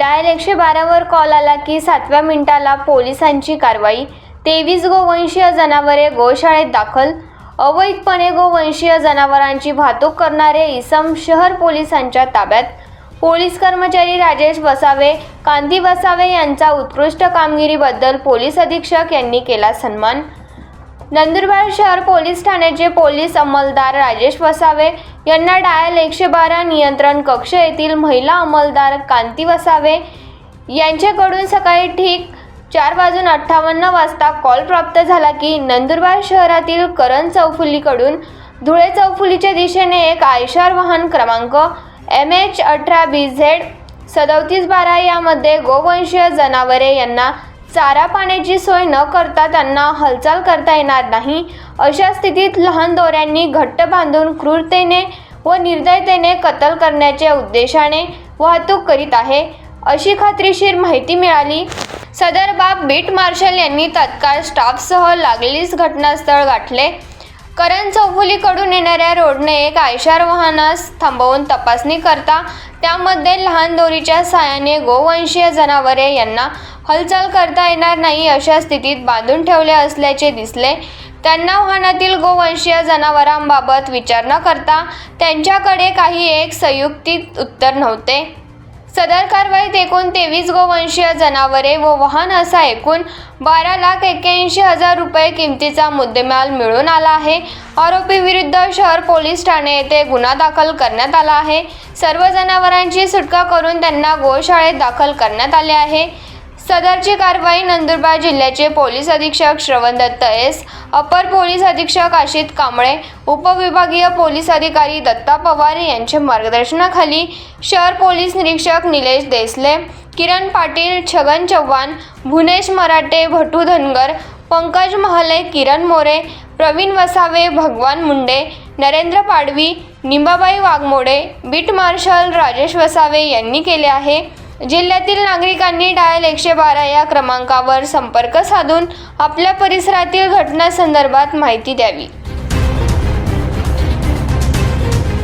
Dial 112 वर call आला की 7व्या मिनिटाला पोलिसांची कारवाई। 23 गोवंशीय जनावरे गोशाळेत दाखल। अवैधपणे गोवंशीय जनावरांची वाहतूक करणारे इसम शहर पोलिसांच्या ताब्यात। पोलीस कर्मचारी राजेश वसावे, कांती वसावे यांचा उत्कृष्ट कामगिरीबद्दल पोलीस अधीक्षक यांनी केला सन्मान। नंदुरबार शहर पोलीस ठाण्याचे पोलीस अंमलदार राजेश वसावे यांना डायल 112 नियंत्रण कक्ष येथील महिला अंमलदार कांती वसावे यांच्याकडून सकाळी ठीक 4:58 वाजता कॉल प्राप्त झाला की नंदुरबार शहरातील करण चौफुलीकडून धुळे चौफुलीच्या दिशेने एक आयशर वाहन क्रमांक MH18BZ 3712 यामध्ये गोवंशीय जनावरे यांना चारा पाण्याची सोय न करता त्यांना हालचाल करता येणार नाही अशा स्थितीत लहान दोऱ्यांनी घट्ट बांधून क्रूरतेने व निर्दयतेने कत्ल करण्याच्या उद्देशाने वाहतूक करीत आहे अशी खात्रीशीर माहिती मिळाली। सदर बाब बीट मार्शल यांनी तत्काळ स्टाफसह लागलीच घटनास्थळ गाठले। करण चौफुलीकडून येणाऱ्या रोडने एक आयशर वाहनास थांबवून तपासणी करता त्यामध्ये लहान दोरीच्या साहाय्याने गोवंशीय जनावरे यांना हालचाल करता येणार नाही अशा स्थितीत बांधून ठेवले असल्याचे दिसले। त्यांना वाहनातील गोवंशीय जनावरांबाबत विचारणा करता त्यांच्याकडे काही एक संयुक्तिक उत्तर नव्हते। सदर कारवाईत एकूण 23 गोवंशीय जनावरे व वाहन असा एकूण 12,81,000 रुपये किमतीचा मुद्देमाल मिळून आला आहे। आरोपी विरुद्ध शहर पोलीस ठाणे येथे गुन्हा दाखल करण्यात आला आहे। सर्व जनावरांची सुटका करून त्यांना गोशाळेत दाखल करण्यात आले आहे। सदरची कारवाई नंदुरबार जिल्ह्याचे पोलीस अधीक्षक श्रवण दत्त एस, अपर पोलीस अधीक्षक आशित कांबळे, उपविभागीय पोलीस अधिकारी दत्ता पवार यांच्या मार्गदर्शनाखाली शहर पोलीस निरीक्षक निलेश देसले, किरण पाटील, छगन चव्हाण, भुवनेश मराठे, भटू धनगर, पंकज महाले, किरण मोरे, प्रवीण वसावे, भगवान मुंडे, नरेंद्र पाडवी, निंबाबाई वाघमोडे, बीट मार्शल राजेश वसावे यांनी केले आहे। जिल्ह्यातील नागरिकांनी डायल 112 या क्रमांकावर संपर्क साधून आपल्या परिसरातील घटनांसंदर्भात माहिती द्यावी।